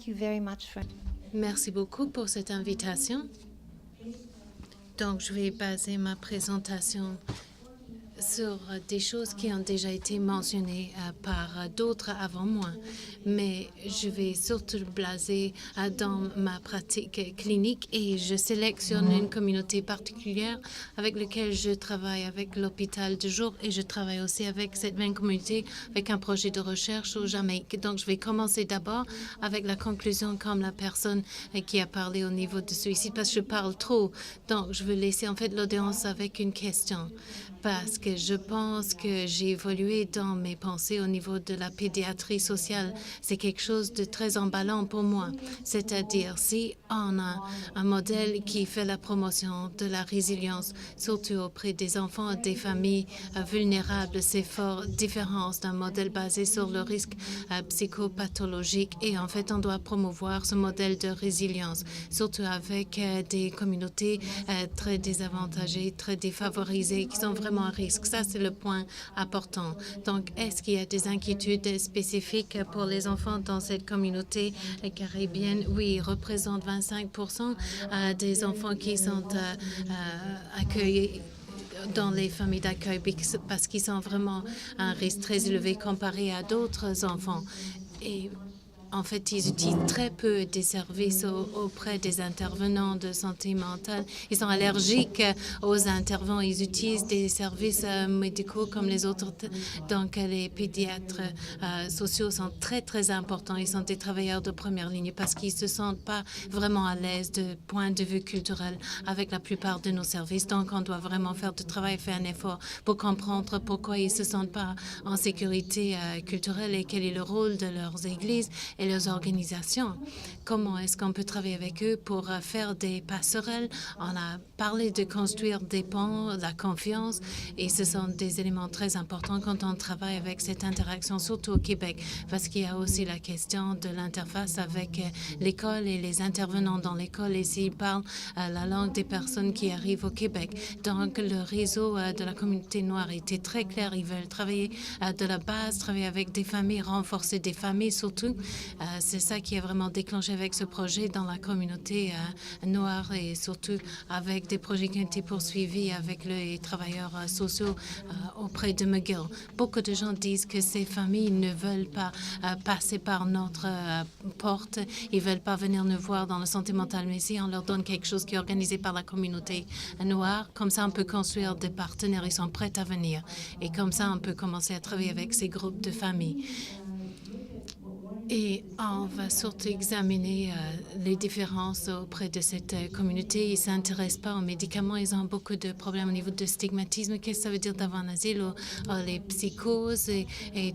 Thank you very much for... Merci beaucoup pour cette invitation. Donc, je vais baser ma présentation sur des choses qui ont déjà été mentionnées par d'autres avant moi. Mais je vais surtout baser dans ma pratique clinique et je sélectionne une communauté particulière avec laquelle je travaille avec l'hôpital de jour et je travaille aussi avec cette même communauté avec un projet de recherche au Jamaïque. Donc, je vais commencer d'abord avec la conclusion comme la personne qui a parlé au niveau de suicide parce que je parle trop. Donc, je veux laisser en fait l'audience avec une question. Parce que je pense que j'ai évolué dans mes pensées au niveau de la pédiatrie sociale. C'est quelque chose de très emballant pour moi. C'est-à-dire, si on a un modèle qui fait la promotion de la résilience, surtout auprès des enfants et des familles vulnérables, c'est fort différent d'un modèle basé sur le risque psychopathologique. Et en fait, on doit promouvoir ce modèle de résilience, surtout avec des communautés très désavantagées, très défavorisées, qui sont vraiment à risque. Ça, c'est le point important. Donc, est-ce qu'il y a des inquiétudes spécifiques pour les enfants dans cette communauté caribéenne? Oui, ils représentent 25% des enfants qui sont accueillis dans les familles d'accueil parce qu'ils sont vraiment à un risque très élevé comparé à d'autres enfants. Et en fait, ils utilisent très peu des services auprès des intervenants de santé mentale. Ils sont allergiques aux intervenants. Ils utilisent des services médicaux comme les autres. Donc, les pédiatres sociaux sont très, très importants. Ils sont des travailleurs de première ligne parce qu'ils ne se sentent pas vraiment à l'aise de point de vue culturel avec la plupart de nos services. Donc, on doit vraiment faire du travail, faire un effort pour comprendre pourquoi ils ne se sentent pas en sécurité culturelle et quel est le rôle de leurs églises et leurs organisations. Comment est-ce qu'on peut travailler avec eux pour faire des passerelles? On a parlé de construire des ponts, la confiance, et ce sont des éléments très importants quand on travaille avec cette interaction, surtout au Québec, parce qu'il y a aussi la question de l'interface avec l'école et les intervenants dans l'école, et s'ils parlent la langue des personnes qui arrivent au Québec. Donc, le réseau de la communauté noire était très clair. Ils veulent travailler de la base, travailler avec des familles, renforcer des familles surtout. C'est ça qui est vraiment déclenché avec ce projet dans la communauté noire et surtout avec des projets qui ont été poursuivis avec les travailleurs sociaux auprès de McGill. Beaucoup de gens disent que ces familles ne veulent pas passer par notre porte. Ils ne veulent pas venir nous voir dans le santé mentale. Mais si on leur donne quelque chose qui est organisé par la communauté noire, comme ça, on peut construire des partenaires. Ils sont prêts à venir. Et comme ça, on peut commencer à travailler avec ces groupes de familles. Et on va surtout examiner les différences auprès de cette communauté. Ils ne s'intéressent pas aux médicaments. Ils ont beaucoup de problèmes au niveau de stigmatisme. Qu'est-ce que ça veut dire d'avoir un asile? Les psychoses et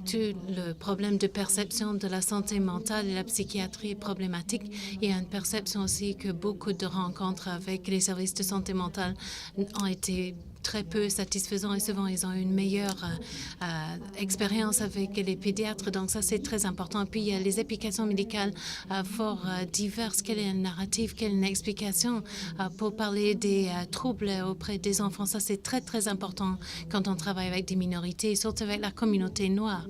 tout le problème de perception de la santé mentale et la psychiatrie est problématique. Il y a une perception aussi que beaucoup de rencontres avec les services de santé mentale ont été très peu satisfaisants et souvent ils ont une meilleure expérience avec les pédiatres. Donc ça, c'est très important. Puis il y a les applications médicales fort diverses. Quelle est une narrative, quelle est une explication pour parler des troubles auprès des enfants? Ça, c'est très, très important quand on travaille avec des minorités, surtout avec la communauté noire.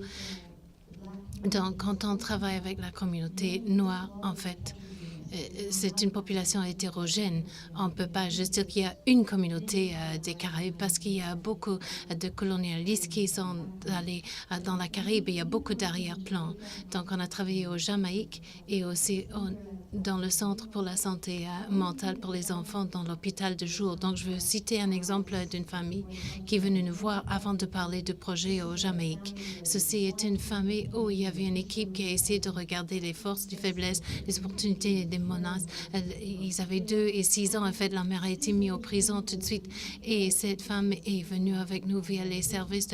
Donc, quand on travaille avec la communauté noire, en fait, c'est une population hétérogène. On ne peut pas juste dire qu'il y a une communauté des Caraïbes parce qu'il y a beaucoup de colonialistes qui sont allés dans la Caraïbe et il y a beaucoup d'arrière-plans. Donc, on a travaillé au Jamaïque et aussi dans le Centre pour la santé mentale pour les enfants dans l'hôpital de jour. Donc, je veux citer un exemple d'une famille qui est venue nous voir avant de parler du projet au Jamaïque. Ceci est une famille où il y avait une équipe qui a essayé de regarder les forces, les faiblesses, les opportunités et des menaces. Ils avaient 2 et 6 ans. En fait, la mère a été mise en prison tout de suite. Et cette femme est venue avec nous via les services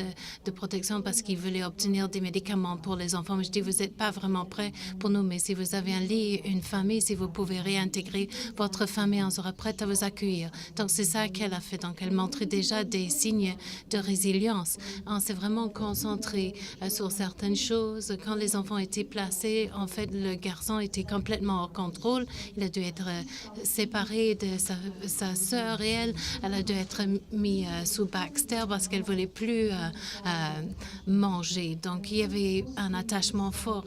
de protection parce qu'ils voulaient obtenir des médicaments pour les enfants. Mais je dis, vous n'êtes pas vraiment prêts pour nous. Mais si vous avez un lit, une famille, si vous pouvez réintégrer votre famille, on sera prête à vous accueillir. Donc, c'est ça qu'elle a fait. Donc, elle montrait déjà des signes de résilience. On s'est vraiment concentré sur certaines choses. Quand les enfants étaient placés, en fait, le garçon était complètement hors contrôle. contrôle. Il a dû être séparé de sa sœur et elle a dû être mise sous Baxter parce qu'elle ne voulait plus manger. Donc, il y avait un attachement fort,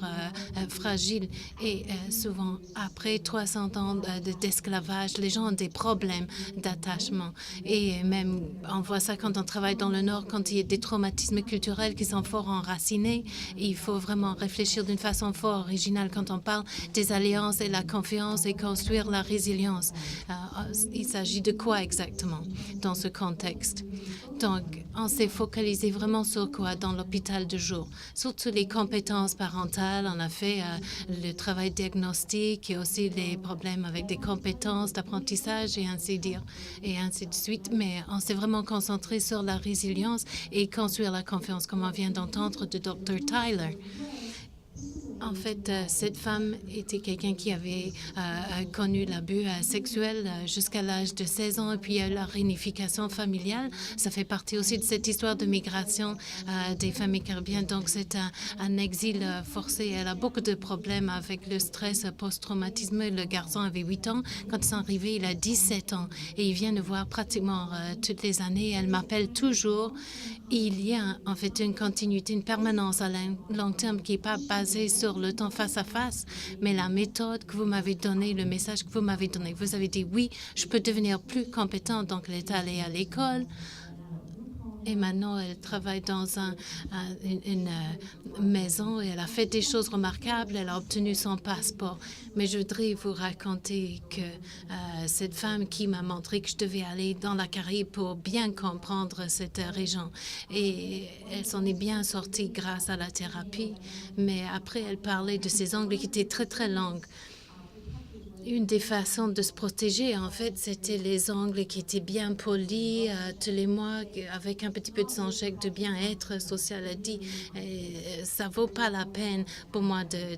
fragile. Et souvent, après 300 ans d'esclavage, les gens ont des problèmes d'attachement. Et même, on voit ça quand on travaille dans le Nord, quand il y a des traumatismes culturels qui sont fort enracinés. Il faut vraiment réfléchir d'une façon fort originale quand on parle des alliances et la confiance et construire la résilience. Il s'agit de quoi exactement dans ce contexte? Donc, on s'est focalisé vraiment sur quoi dans l'hôpital de jour? Surtout les compétences parentales. On a fait le travail diagnostique et aussi les problèmes avec des compétences d'apprentissage et ainsi de suite. Mais on s'est vraiment concentré sur la résilience et construire la confiance, comme on vient d'entendre de Dr. Tyler. En fait, cette femme était quelqu'un qui avait connu l'abus sexuel jusqu'à l'âge de 16 ans et puis la réunification familiale. Ça fait partie aussi de cette histoire de migration des familles caribéennes. Donc, c'est un exil forcé. Elle a beaucoup de problèmes avec le stress post-traumatisme. Le garçon avait 8 ans. Quand ils sont arrivés, il a 17 ans et il vient nous voir pratiquement toutes les années. Elle m'appelle toujours. Il y a en fait une continuité, une permanence à long terme qui n'est pas basée sur le temps face à face, mais la méthode que vous m'avez donnée, le message que vous m'avez donné. Vous avez dit oui, je peux devenir plus compétente. Donc, elle est allée à l'école. Et maintenant, elle travaille dans une maison et elle a fait des choses remarquables. Elle a obtenu son passeport. Mais je voudrais vous raconter que cette femme qui m'a montré que je devais aller dans la Caraïbe pour bien comprendre cette région. Et elle s'en est bien sortie grâce à la thérapie. Mais après, elle parlait de ses ongles qui étaient très, très longs. Une des façons de se protéger, en fait, c'était les ongles qui étaient bien polis tous les mois, avec un petit peu de sang-chèque de bien-être social. Elle dit, ça vaut pas la peine pour moi de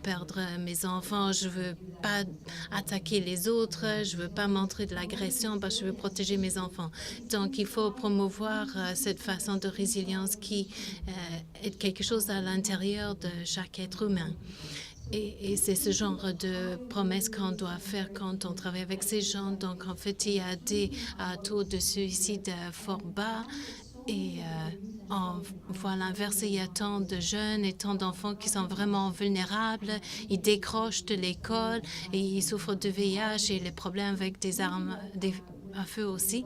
perdre mes enfants. Je veux pas attaquer les autres. Je veux pas montrer de l'agression parce que je veux protéger mes enfants. Donc, il faut promouvoir cette façon de résilience qui est quelque chose à l'intérieur de chaque être humain. Et c'est ce genre de promesses qu'on doit faire quand on travaille avec ces gens. Donc, en fait, il y a des taux de suicide fort bas. Et on voit l'inverse, il y a tant de jeunes et tant d'enfants qui sont vraiment vulnérables. Ils décrochent de l'école et ils souffrent de VIH et les problèmes avec des armes à feu aussi.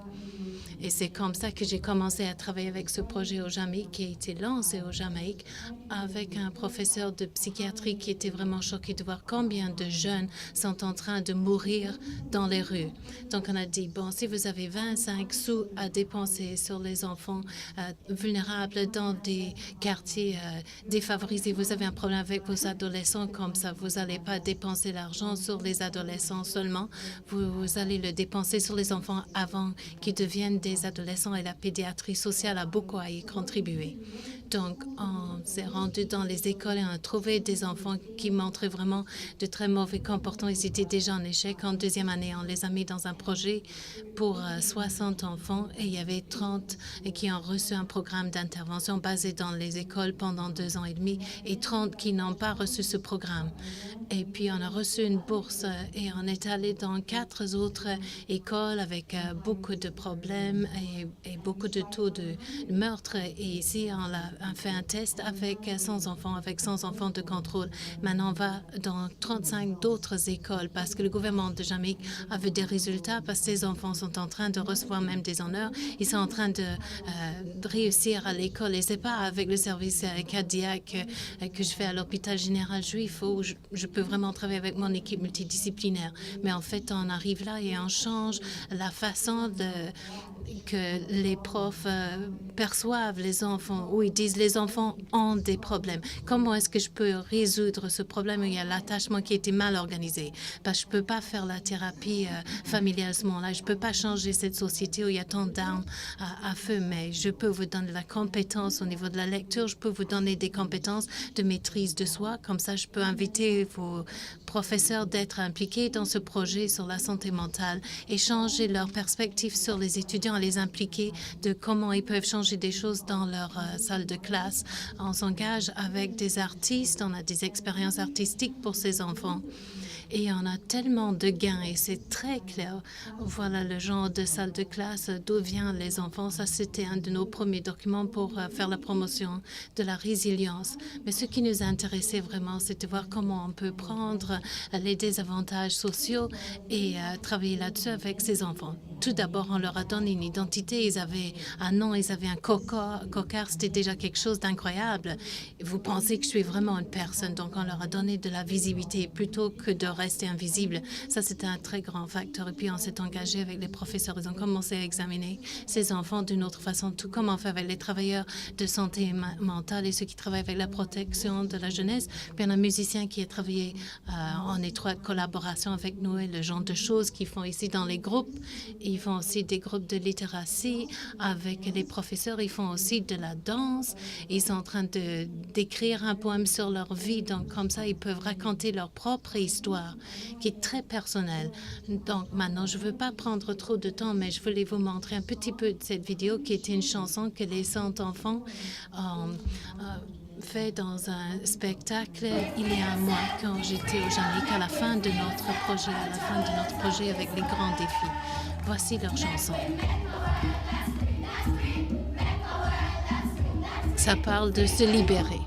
Et c'est comme ça que j'ai commencé à travailler avec ce projet au Jamaïque qui a été lancé au Jamaïque avec un professeur de psychiatrie qui était vraiment choqué de voir combien de jeunes sont en train de mourir dans les rues. Donc, on a dit, bon, si vous avez 25 sous à dépenser sur les enfants vulnérables dans des quartiers défavorisés, vous avez un problème avec vos adolescents comme ça, vous n'allez pas dépenser l'argent sur les adolescents seulement, vous allez le dépenser sur les enfants avant qu'ils deviennent des adolescents et la pédiatrie sociale a beaucoup à y contribuer. Donc, on s'est rendu dans les écoles et on a trouvé des enfants qui montraient vraiment de très mauvais comportements. Ils étaient déjà en échec. En deuxième année, on les a mis dans un projet pour 60 enfants et il y avait 30 qui ont reçu un programme d'intervention basé dans les écoles pendant 2 ans et demi et 30 qui n'ont pas reçu ce programme. Et puis, on a reçu une bourse et on est allé dans 4 autres écoles avec beaucoup de problèmes et beaucoup de taux de meurtre. Et ici, on a fait un test avec 100 enfants de contrôle. Maintenant, on va dans 35 d'autres écoles parce que le gouvernement de Jamaïque a vu des résultats parce que ces enfants sont en train de recevoir même des honneurs. Ils sont en train de réussir à l'école. Et c'est pas avec le service cardiaque que je fais à l'hôpital général juif où je peux vraiment travailler avec mon équipe multidisciplinaire. Mais en fait, on arrive là et on change la façon que les profs perçoivent les enfants, où ils disent les enfants ont des problèmes. Comment est-ce que je peux résoudre ce problème où il y a l'attachement qui a été mal organisé? Parce que je ne peux pas faire la thérapie familiale à ce moment-là. Je ne peux pas changer cette société où il y a tant d'armes à feu, mais je peux vous donner la compétence au niveau de la lecture. Je peux vous donner des compétences de maîtrise de soi. Comme ça, je peux inviter vos professeurs d'être impliqués dans ce projet sur la santé mentale et changer leur perspective sur les étudiants, les impliquer de comment ils peuvent changer des choses dans leur salle de classe. On s'engage avec des artistes, on a des expériences artistiques pour ces enfants. Et on a tellement de gains et c'est très clair. Voilà le genre de salle de classe, d'où viennent les enfants. Ça, c'était un de nos premiers documents pour faire la promotion de la résilience. Mais ce qui nous intéressait vraiment, c'était de voir comment on peut prendre les désavantages sociaux et travailler là-dessus avec ces enfants. Tout d'abord, on leur a donné une identité. Ils avaient un nom, ils avaient un cocard. C'était déjà quelque chose d'incroyable. Vous pensez que je suis vraiment une personne. Donc, on leur a donné de la visibilité plutôt que de rester invisible. Ça, c'était un très grand facteur. Et puis, on s'est engagé avec les professeurs. Ils ont commencé à examiner ces enfants d'une autre façon, tout comme on fait avec les travailleurs de santé mentale et ceux qui travaillent avec la protection de la jeunesse. Puis, on a un musicien qui a travaillé en étroite collaboration avec nous et le genre de choses qu'ils font ici dans les groupes. Ils font aussi des groupes de littératie avec les professeurs. Ils font aussi de la danse. Ils sont en train d'écrire un poème sur leur vie. Donc, comme ça, ils peuvent raconter leur propre histoire, qui est très personnelle. Donc, maintenant, je ne veux pas prendre trop de temps, mais je voulais vous montrer un petit peu de cette vidéo qui était une chanson que les 100 enfants fait dans un spectacle il y a un mois quand j'étais au Jamaïque à la fin de notre projet avec les grands défis. Voici leur chanson. Ça parle de se libérer.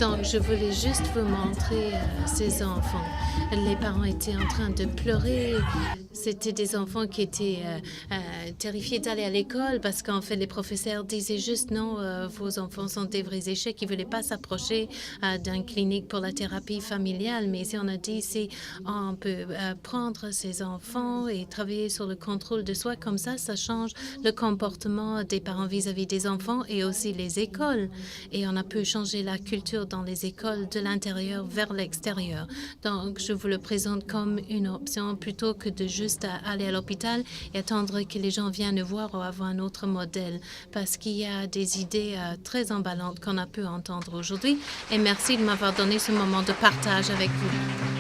Donc, je voulais juste vous montrer ces enfants. Les parents étaient en train de pleurer. C'était des enfants qui étaient terrifiés d'aller à l'école parce qu'en fait, les professeurs disaient juste non, vos enfants sont des vrais échecs. Ils ne voulaient pas s'approcher d'une clinique pour la thérapie familiale. Mais ici, on a dit si on peut prendre ces enfants et travailler sur le contrôle de soi, comme ça change le comportement des parents vis-à-vis des enfants et aussi les écoles. Et on a pu changer la culture dans les écoles de l'intérieur vers l'extérieur. Donc, je vous le présente comme une option plutôt que de juste aller à l'hôpital et attendre que les gens viennent voir ou avoir un autre modèle parce qu'il y a des idées très emballantes qu'on a pu entendre aujourd'hui. Et merci de m'avoir donné ce moment de partage avec vous.